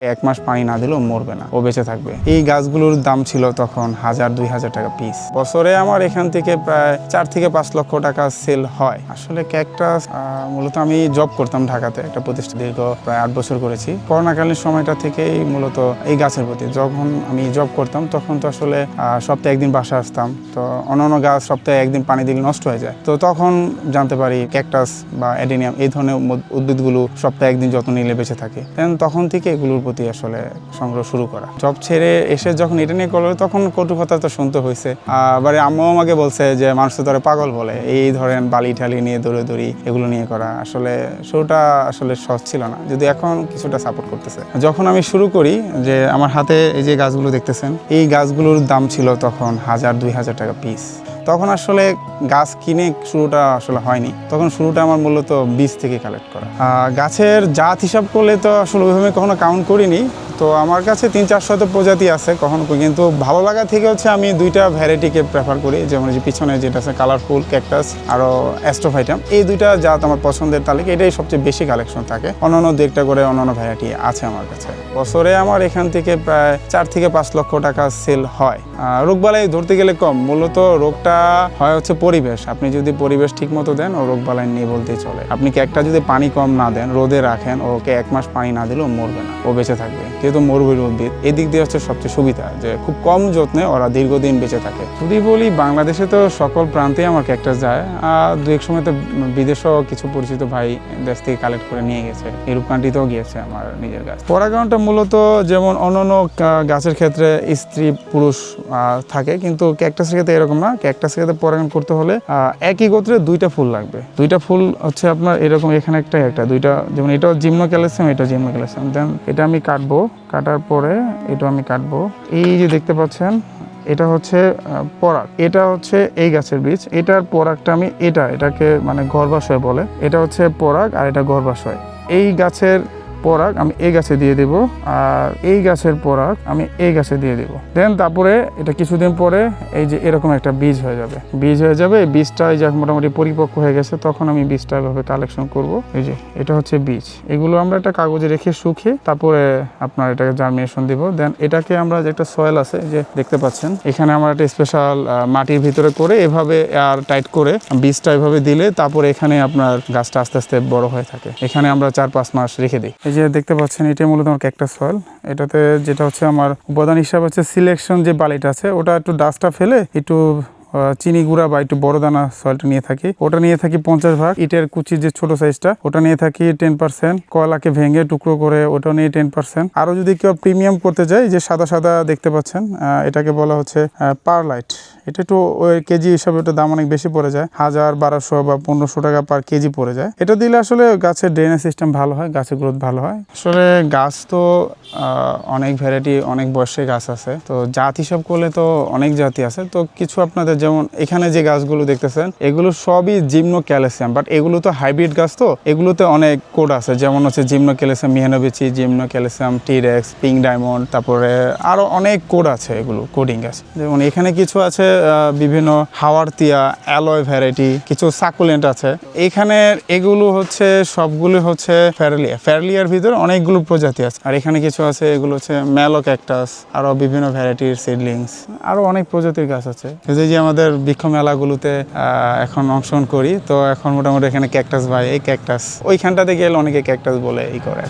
এক মাস পানি না দিলেও মরবে না, ও বেঁচে থাকবে। এই গাছগুলোর দাম ছিল তখন 1000-2000 টাকা পিস। বছরে আমার এখান থেকে প্রায় 4 থেকে 5 লক্ষ টাকা সেল হয়। আসলে ক্যাকটাস মূলত আমি জব করতাম ঢাকাতে একটা প্রতিষ্ঠান, দীর্ঘ প্রায় 8 বছর করেছি। করোনাকালীন সময়টা থেকেই মূলত এই গাছের প্রতি, যখন আমি জব করতাম তখন তো আসলে সপ্তাহে একদিন বাসা আসতাম, তো অন্যান্য গাছ সপ্তাহে একদিন পানি দিলে নষ্ট হয়ে যায়। তো তখন জানতে পারি ক্যাকটাস বা অ্যাডেনিয়াম এই ধরনের উদ্ভিদগুলো সপ্তাহে একদিন যত্ন নিলে বেঁচে থাকে। তখন থেকে এগুলোর প্রতি আসলে সংগ্রহ শুরু করা। জব ছেড়ে এসে যখন এটা নিয়ে করলো তখন কটু কথা তো শুনতে হয়েছে। আবার আম্মু আমাকে বলছে যে মানুষ তো ধরে পাগল বলে, এই ধরেন বালি ঠালি নিয়ে দৌড়ি এগুলো নিয়ে করা। আসলে শুরুটা আসলে সহজ ছিল না, যদি এখন কিছুটা সাপোর্ট করতেছে। যখন আমি শুরু করি, যে আমার হাতে এই যে গাছগুলো দেখতেছেন, এই গাছগুলোর দাম ছিল তখন 1000-2000 টাকা পিস। তখন আসলে গাছ কিনে শুরুটা আসলে হয়নি, তখন শুরুটা আমার মূলত বীজ থেকে কালেক্ট করা। গাছের জাত হিসাব করলে তো আসলে ওইভাবে কখনো কাউন্ট করিনি। তো আমার কাছে 300-400 প্রজাতি আছে কখনো, কিন্তু ভালো লাগা থেকে হচ্ছে আমি 2টা ভ্যারাইটিকে প্রেফার করি। যেমন যে পিছনে যেটা আছে কালারফুল ক্যাকটাস, আরও অ্যাস্ট্রোফাইটাম, এই 2টা জাত আমার পছন্দের তালিকা, এটাই সবচেয়ে বেশি কালেকশন থাকে। অন্যান্য 2-1টা করে অন্যান্য ভ্যারাইটি আছে আমার কাছে। বছরে আমার এখান থেকে প্রায় 4 থেকে 5 লক্ষ টাকা সেল হয়। রোগবালাই ধরতে গেলে কম, মূলত রোগটা হয় হচ্ছে পরিবেশ। আপনি যদি পরিবেশ ঠিক মতো দেন, ও রোগবালাই নিয়ে বলতেই চলে। আপনি ক্যাকটা যদি পানি কম না দেন, রোদে রাখেন, ওকে 1 মাস পানি না দিলেও মরবে না, ও বেঁচে থাকবে। যেহেতু মরুভূমির উদ্ভিদ, এদিক দিয়ে হচ্ছে সবচেয়ে সুবিধা যে খুব কম যত্নে ওরা দীর্ঘদিন বেঁচে থাকে। যদি বলি বাংলাদেশে তো সকল প্রান্তেই আমার ক্যাকটাস যায়, 2-1 সময় তো বিদেশেও কিছু পরিচিত ভাই দেশ থেকে কালেক্ট করে নিয়ে গেছে, ইউরোপ কান্ট্রিতেও গিয়েছে আমার নিজের গাছ। পরাগায়নটা মূলত যেমন অন্যান্য গাছের ক্ষেত্রে স্ত্রী পুরুষ থাকে, কিন্তু ক্যাকটাসের ক্ষেত্রে এরকম না। ক্যাকটাসের ক্ষেত্রে পরাগায়ন করতে হলে একই গোত্রে 2টা ফুল লাগবে। 2টা ফুল হচ্ছে আপনার এরকম, এখানে একটা 2টা, যেমন এটাও জিমনোক্যালিসিয়াম, এটা জিমনোক্যালিসিয়াম। দেন এটা আমি কাটবো, কাটার পরে এটা আমি কাটবো। এই যে দেখতে পাচ্ছেন, এটা হচ্ছে পরাগ, এটা হচ্ছে এই গাছের বীজ, এটার পরাগটা আমি এটাকে মানে গর্ভাশয় বলে, এটা হচ্ছে পরাগ আর এটা গর্ভাশয়। এই গাছের পরাগ আমি এই গাছে দিয়ে দেব, আর এই গাছের পরাগ আমি এই গাছে দিয়ে দেব। দেন তারপরে এটা কিছুদিন পরে এই যে এরকম একটা বীজ হয়ে যাবে। এই বীজটা এই যে মোটামুটি পরিপক্ক হয়ে গেছে, তখন আমি বীজটা এভাবে কালেকশন করব। এই যে এটা হচ্ছে বীজ, এগুলো আমরা একটা কাগজে রেখে শুকিয়ে তারপরে আপনার এটাকে জার্মিনেশন দিব। দেন এটাকে আমরা যে একটা সয়েল আছে যে দেখতে পাচ্ছেন, এখানে আমরা একটা স্পেশাল মাটির ভিতরে করে এভাবে আর টাইট করে বীজটা এভাবে দিলে তারপরে এখানে আপনার গাছটা আস্তে আস্তে বড় হয়ে থাকে। এখানে আমরা 4-5 মাস রেখে দিই। এই যে দেখতে পাচ্ছেন, এটা মূলত আমার ক্যাকটাস সয়েল। এটাতে যেটা হচ্ছে আমার উপাদান হিসাবে হচ্ছে সিলেকশন, যে বালিটা আছে ওটা একটু ডাস্টটা ফেলে একটু চিনি গুঁড়া বা একটু বড় দানা সয়েলটা নিয়ে থাকি, ওটা নিয়ে থাকি 50 ভাগ। ইটের কুচির যে ছোট সাইজটা ওটা নিয়ে থাকি 10%। কয়লাকে ভেঙে টুকরো করে ওটা নিয়ে 10%। আরও যদি কেউ প্রিমিয়াম করতে যায়, যে সাদা সাদা দেখতে পাচ্ছেন, এটাকে বলা হচ্ছে পারলাইট। এটা একটু ওই কেজি হিসাবে ওটা দাম অনেক বেশি পড়ে যায়, 1000-1200 বা 1500 টাকা পার কেজি পড়ে যায়। এটা দিলে আসলে গাছের ড্রেনেজ সিস্টেম ভালো হয়, গাছের গ্রোথ ভালো হয়। আসলে গাছ তো অনেক ভ্যারাইটি, অনেক বয়সের গাছ আছে, তো জাত হিসাব করলে তো অনেক জাতি আছে। তো কিছু আপনাদের যেমন এখানে যে গাছগুলো দেখতেছেন, এগুলো সবই জিমনোক্যালিসিয়াম, বাট এগুলো তো হাইব্রিড গাছ, তো এগুলোতে অনেক কোড আছে। যেমন হচ্ছে জিমনোক্যালিসিয়াম মিয়ানোবিচি, জিমনোক্যালিসিয়াম টিরেক্স, পিঙ্ক ডায়মন্ড, তারপরে আরও অনেক কোড আছে, এগুলো কোডিং আছে। যেমন এখানে কিছু আছে বিভিন্ন হাওয়ারতিয়া, অ্যালয় ভ্যারাইটি, কিছু সাকুলেন্ট আছে এখানে। এগুলো হচ্ছে সবগুলো হচ্ছে ফ্যারেলিয়ার ভিতরে অনেকগুলো প্রজাতি আছে। আর এখানে কিছু আছে, এগুলো হচ্ছে ম্যালো ক্যাকটাস, আরও বিভিন্ন ভ্যারাইটির সিডলিংস, আরও অনেক প্রজাতির গাছ আছে। এই যে আমাদের বৃক্ষ মেলাগুলোতে এখন অংশগ্রহণ করি, তো এখন মোটামুটি এখানে ক্যাকটাস ভাই, এই ক্যাকটাস, ওইখানটাতে গেলে অনেকে ক্যাকটাস বলে এই করে।